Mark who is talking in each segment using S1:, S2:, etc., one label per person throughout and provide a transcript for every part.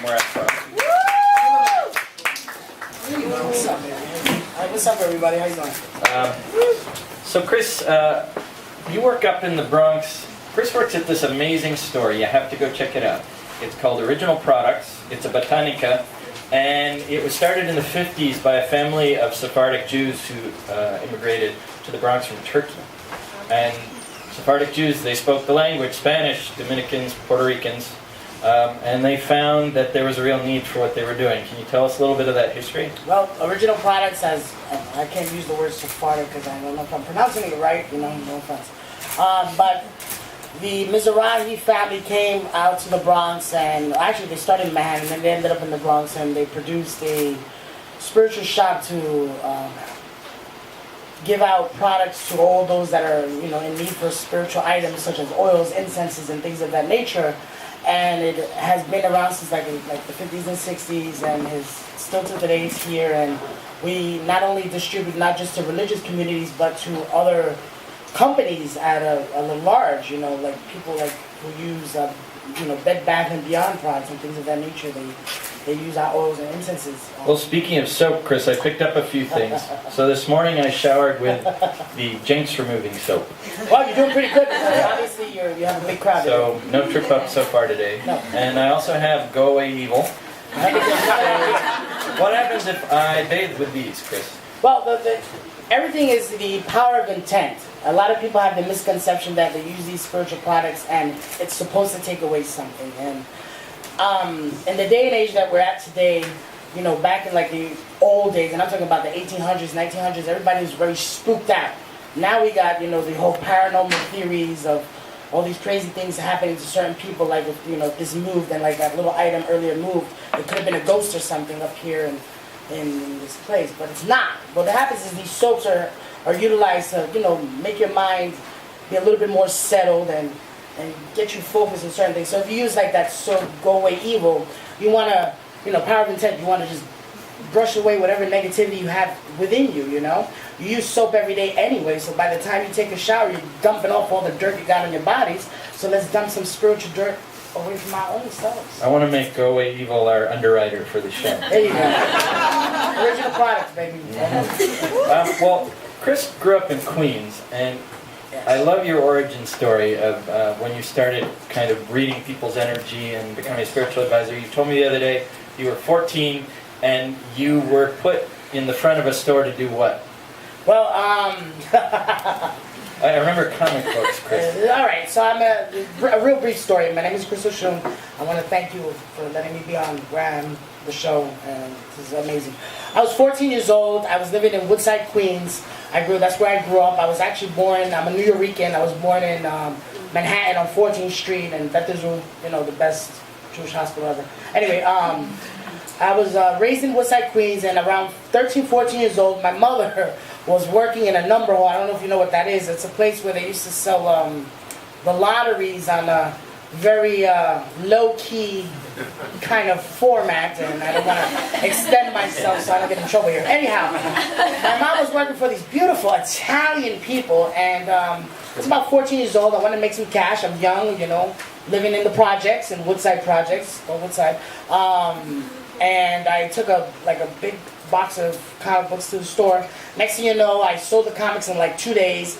S1: more applause.
S2: What's up, baby? What's up, everybody? How you doing?
S1: So Chris, you work up in the Bronx. Chris works at this amazing store. You have to go check it out. It's called Original Products. It's a botanica, and it was started in the 50s by a family of Sephardic Jews who immigrated to the Bronx from Turkey. And Sephardic Jews, they spoke the language, Spanish, Dominicans, Puerto Ricans, and they found that there was a real need for what they were doing. Can you tell us a little bit of that history?
S2: Well, Original Products has, I can't use the word Sephardic because I don't know if I'm pronouncing it right, no offense. But the Mizrahi family came out to the Bronx, and actually they started in Manhattan, and then they ended up in the Bronx, and they produced a spiritual shop to give out products to all those that are, in need for spiritual items such as oils, incenses, and things of that nature. And it has been around since like the 50s and 60s, and is still to today it's here. And we not only distribute not just to religious communities, but to other companies at a large, like people like who use, Bed Bath and Beyond products and things of that nature. They use our oils and incenses.
S1: Well, speaking of soap, Chris, I picked up a few things. So this morning I showered with the jinx removing soap.
S2: Well, you're doing pretty good because obviously you have a big crowd.
S1: So no trip up so far today.
S2: No.
S1: And I also have Go Away Evil. What happens if I bathe with these, Chris?
S2: Well, everything is the power of intent. A lot of people have the misconception that they use these spiritual products and it's supposed to take away something. And in the day and age that we're at today, back in like the old days, and I'm talking about the 1800s, 1900s, everybody was very spooked out. Now we got, the whole paranormal theories of all these crazy things happening to certain people, like if this moved and like that little item earlier moved, it could have been a ghost or something up here in this place, but it's not. What happens is these soaps are utilized to, make your mind be a little bit more settled and get you focused on certain things. So if you use like that soap, Go Away Evil, you want to, power of intent, you want to just brush away whatever negativity you have within you, You use soap every day anyway, so by the time you take a shower, you're dumping off all the dirt you got on your bodies. So let's dump some spiritual dirt away from our own selves.
S1: I want to make Go Away Evil our underwriter for the show.
S2: There you go. Original products, baby.
S1: Well, Chris grew up in Queens, and I love your origin story of when you started kind of reading people's energy and becoming a spiritual advisor. You told me the other day you were 14 and you were put in the front of a store to do what?
S2: Well,
S1: I remember comic books, Chris.
S2: All right, so I'm a real brief story. My name is Chris Ochun. I want to thank you for letting me be on Graham, the show, and this is amazing. I was 14 years old. I was living in Woodside, Queens. That's where I grew up. I was actually born, I'm a New Yorican. I was born in Manhattan on 14th Street, and Bethesda, the best Jewish hospital ever. Anyway, I was raised in Woodside, Queens, and around 13, 14 years old, my mother was working in a number hall. I don't know if you know what that is. It's a place where they used to sell the lotteries on a very low-key kind of format, and I don't want to extend myself so I don't get in trouble here. Anyhow, my mom was working for these beautiful Italian people, and I was about 14 years old. I wanted to make some cash. I'm young, living in the projects, in Woodside projects, or Woodside. And I took a big box of comic books to the store. Next thing you know, I sold the comics in like 2 days.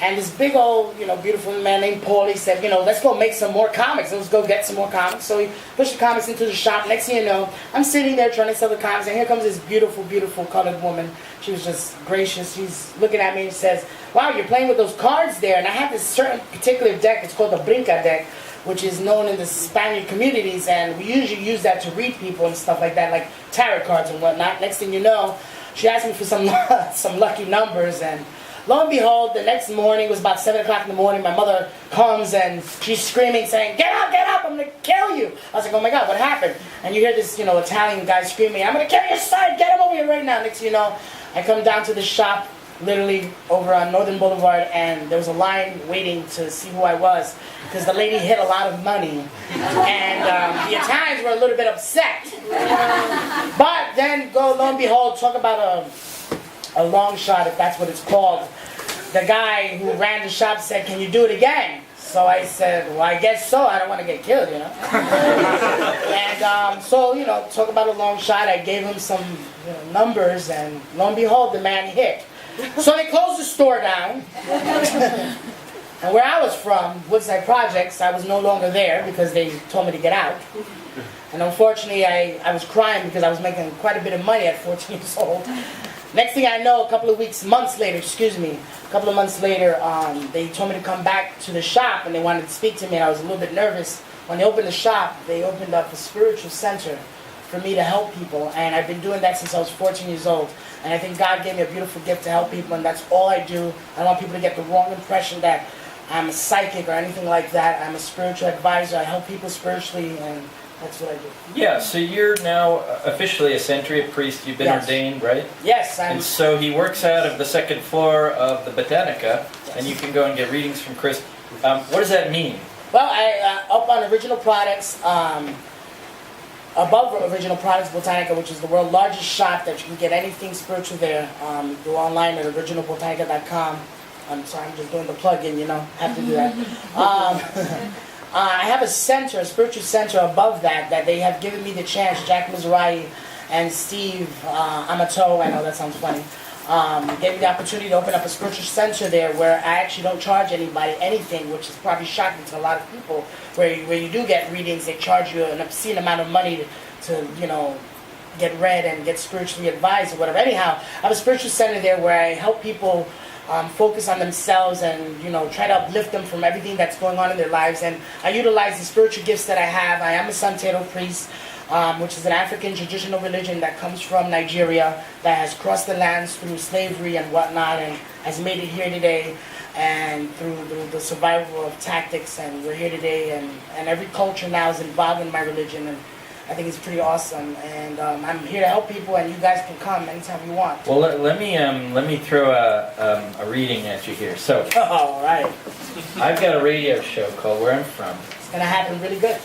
S2: And this big old, beautiful man named Paulie said, let's go make some more comics. Let's go get some more comics. So he pushed the comics into the shop. Next thing you know, I'm sitting there trying to sell the comics, and here comes this beautiful, beautiful colored woman. She was just gracious. She's looking at me and says, wow, you're playing with those cards there. And I have this certain particular deck. It's called the Brinca deck, which is known in the Spaniard communities, and we usually use that to read people and stuff like that, like tarot cards and whatnot. Next thing you know, she asked me for some lucky numbers, and lo and behold, the next morning, it was about 7 o'clock in the morning, my mother comes and she's screaming, saying, get up, I'm going to kill you. I was like, oh my God, what happened? And you hear this, Italian guy screaming, I'm going to kill your son, get him over here right now. Next thing you know, I come down to the shop, literally over on Northern Boulevard, and there was a line waiting to see who I was, because the lady hid a lot of money, and the Italians were a little bit upset. But then, lo and behold, talk about a long shot, if that's what it's called. the guy who ran the shop said, "Can you do it again?" So I said, "Well, I guess so. I don't want to get killed, you know." And so, you know, talk about a long shot. I gave him some numbers, and lo and behold, the man hit. So they closed the store down. And where I was from, Woodside Projects, I was no longer there because they told me to get out. And unfortunately, I was crying because I was making quite a bit of money at 14 years old. Next thing I know, a couple of months later, they told me to come back to the shop and they wanted to speak to me, and I was a little bit nervous. When they opened the shop, they opened up a spiritual center for me to help people, and I've been doing that since I was 14 years old. And I think God gave me a beautiful gift to help people, and that's all I do. I don't want people to get the wrong impression that I'm a psychic or anything like that. I'm a spiritual advisor. I help people spiritually, and that's what I do.
S1: Yeah, so you're now officially a Century priest. You've been ordained, right?
S2: Yes.
S1: And so he works out of the second floor of the Botanica, and you can go and get readings from Chris. What does that mean?
S2: Well, I up on Original Products, above Original Products Botanica, which is the world's largest shop that you can get anything spiritual there. Go online at originalbotanica.com. I'm sorry, I'm just doing the plug-in, you know, have to do that. I have a center, a spiritual center above that they have given me the chance, Jack Mizrahi and Steve Amato, I know that sounds funny, gave me the opportunity to open up a spiritual center there where I actually don't charge anybody anything, which is probably shocking to a lot of people. Where you do get readings, they charge you an obscene amount of money to you know, get read and get spiritually advised or whatever. Anyhow, I have a spiritual center there where I help people focus on themselves and, you know, try to uplift them from everything that's going on in their lives. And I utilize the spiritual gifts that I have. I am a Santero priest, which is an African traditional religion that comes from Nigeria, that has crossed the lands through slavery and whatnot, and has made it here today, and through the survival of tactics, and we're here today, and every culture now is involved in my religion, and I think it's pretty awesome, and I'm here to help people, and you guys can come anytime you want.
S1: Well, let me throw a reading at you here. So,
S2: all right,
S1: I've got a radio show called Where I'm From.
S2: It's gonna happen really good.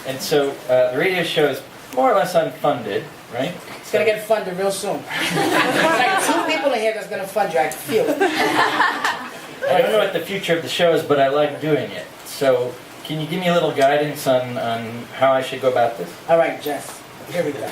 S1: And so the radio show is more or less unfunded, right?
S2: It's gonna get funded real soon. Like 2 people in here that's gonna fund you. I can feel it.
S1: I don't know what the future of the show is, but I like doing it. So, can you give me a little guidance on how I should go about this?
S2: All right, Jess. Here we go.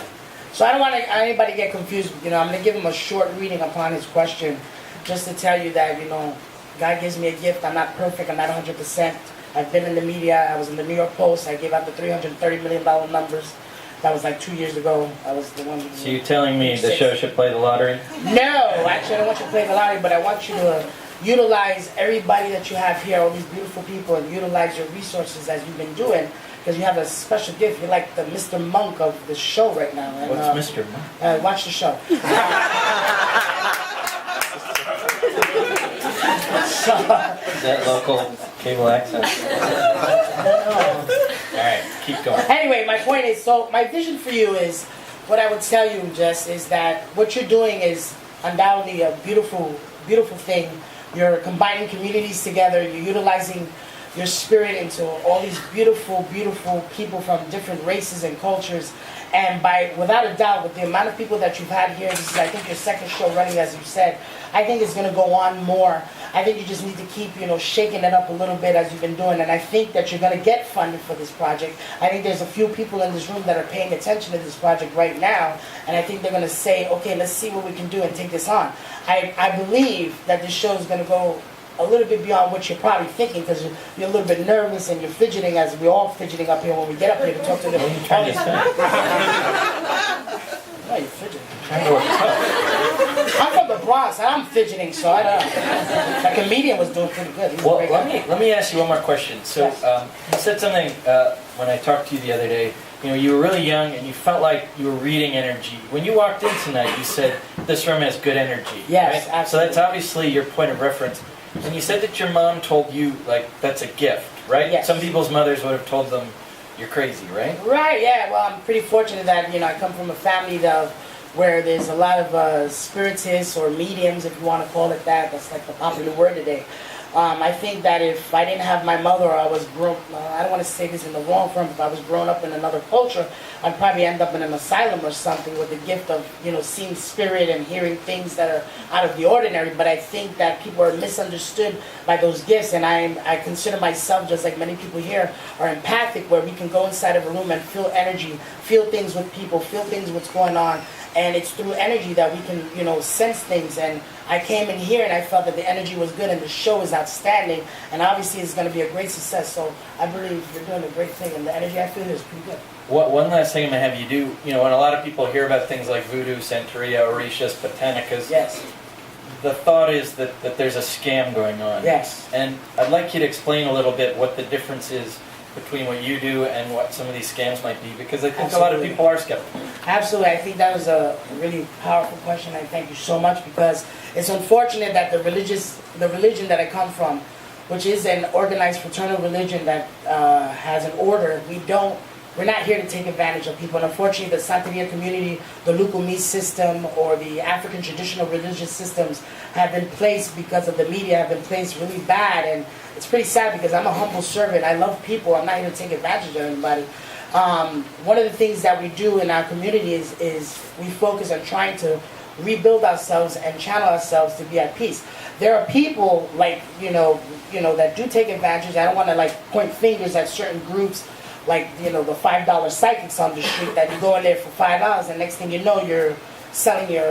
S2: So I don't want anybody to get confused. You know, I'm going to give him a short reading upon his question, just to tell you that, you know, God gives me a gift. I'm not perfect. I'm not 100%. I've been in the media. I was in the New York Post. I gave out the $330 million numbers. That was like 2 years ago. I was the one.
S1: So you're telling me the show should play the lottery?
S2: No, actually, I don't want you to play the lottery, but I want you to utilize everybody that you have here, all these beautiful people, and utilize your resources as you've been doing, because you have a special gift. You're like the Mr. Monk of the show right now. And,
S1: what's Mr. Monk?
S2: Watch the show.
S1: Is that local cable access? All right, keep going.
S2: Anyway, my point is, so my vision for you is, what I would tell you, Jess, is that what you're doing is undoubtedly a beautiful, beautiful thing. You're combining communities together. You're utilizing your spirit into all these beautiful, beautiful people from different races and cultures. And without a doubt, with the amount of people that you've had here, this is, I think, your second show running, as you said. I think it's going to go on more. I think you just need to keep, you know, shaking it up a little bit as you've been doing. And I think that you're going to get funded for this project. I think there's a few people in this room that are paying attention to this project right now. And I think they're going to say, okay, let's see what we can do and take this on. I believe that this show is going to go a little bit beyond what you're probably thinking, because you're a little bit nervous and you're fidgeting, as we're all fidgeting up here when we get up here to talk to them.
S1: What are you trying to say?
S2: No, you're fidgeting.
S1: Trying to work tough.
S2: I'm from the Bronx, and I'm fidgeting, so I don't know. That comedian was doing pretty good.
S1: Well, let me ask you one more question. So, you said something when I talked to you the other day. You know, you were really young, and you felt like you were reading energy. When you walked in tonight, you said, this room has good energy.
S2: Yes,
S1: right?
S2: absolutely.
S1: So that's obviously your point of reference. And you said that your mom told you, like, that's a gift, right?
S2: Yes.
S1: Some people's mothers would have told them, you're crazy, right?
S2: Right, yeah. Well, I'm pretty fortunate that, you know, I come from a family where there's a lot of spiritists or mediums, if you want to call it that. That's like the popular word today. I think that if I didn't have my mother, or I was I don't want to say this in the wrong form, if I was grown up in another culture, I'd probably end up in an asylum or something with the gift of, seeing spirit and hearing things that are out of the ordinary. But I think that people are misunderstood by those gifts, and I consider myself, just like many people here, are empathic, where we can go inside of a room and feel energy, feel things with people, feel things what's going on. And it's through energy that we can, sense things. And I came in here and I felt that the energy was good and the show is outstanding. And obviously it's going to be a great success. So I believe you're doing a great thing. And the energy I feel here is pretty good.
S1: One last thing I'm going to have you do, when a lot of people hear about things like voodoo, Santeria, Orishas, Botanicas,
S2: yes,
S1: the thought is that there's a scam going on.
S2: Yes.
S1: And I'd like you to explain a little bit what the difference is between what you do and what some of these scams might be, because I think
S2: Absolutely.
S1: a lot of people are skeptical.
S2: Absolutely. I think that was a really powerful question. I thank you so much, because it's unfortunate that the religion that I come from, which is an organized fraternal religion that has an order, we're not here to take advantage of people. And unfortunately, the Santeria community, the Lukumi system, or the African traditional religious systems have been placed, because of the media, have been placed really bad. And it's pretty sad, because I'm a humble servant. I love people. I'm not here to take advantage of anybody. One of the things that we do in our community is we focus on trying to rebuild ourselves and channel ourselves to be at peace. There are people that do take advantage. I don't want to point fingers at certain groups, like the $5 psychics on the street, that you go in there for $5, and next thing you know, you're selling your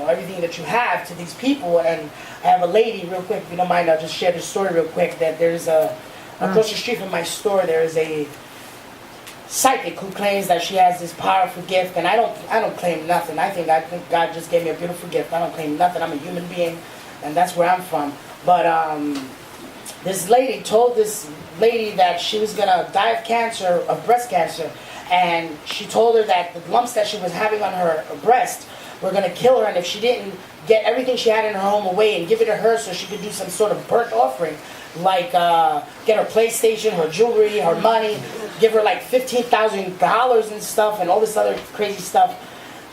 S2: everything that you have to these people. And I have a lady, real quick, if you don't mind, I'll just share this story real quick. That there's across the street from my store, there is a psychic who claims that she has this powerful gift, and I don't claim nothing. I think God just gave me a beautiful gift. I don't claim nothing. I'm a human being, and that's where I'm from. But this lady told this lady that she was gonna die of breast cancer, and she told her that the lumps that she was having on her breast were gonna kill her, and if she didn't get everything she had in her home away and give it to her so she could do some sort of burnt offering, like get her PlayStation, her jewelry, her money, give her like $15,000 and stuff, and all this other crazy stuff.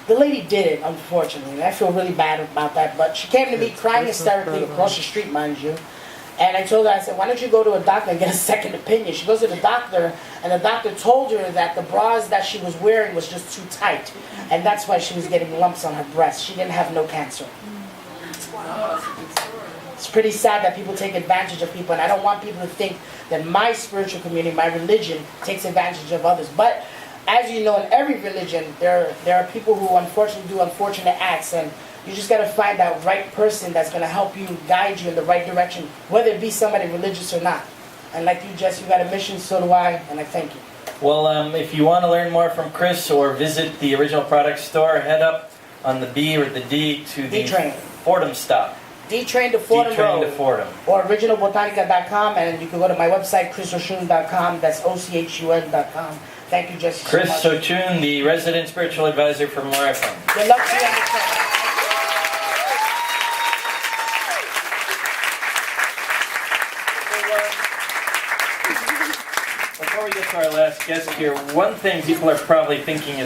S2: The lady did it, unfortunately, and I feel really bad about that. But she came to me crying hysterically across the street, mind you. And I told her, I said, why don't you go to a doctor and get a second opinion? She goes to the doctor, and the doctor told her that the bras that she was wearing was just too tight. And that's why she was getting lumps on her breast. She didn't have no cancer. It's pretty sad that people take advantage of people, and I don't want people to think that my spiritual community, my religion, takes advantage of others. But as you know, in every religion, there are people who unfortunately do unfortunate acts, and you just got to find that right person that's going to help you, guide you in the right direction, whether it be somebody religious or not. And like you, Jess, you got a mission, so do I, and I thank you.
S1: Well, if you want to learn more from Chris or visit the Original Product Store, head up on the B or the D to the Fordham stop.
S2: D-Train to Fordham
S1: D-Train
S2: Road.
S1: to Fordham.
S2: Or originalbotanica.com, and you can go to my website, chrisochun.com. That's OCHUN.com. Thank you, Jesse.
S1: Chris
S2: so much.
S1: Ochun, the resident spiritual advisor from where I'm from.
S2: Good luck to you on the show.
S1: Before we get to our last guest here, one thing people are probably thinking is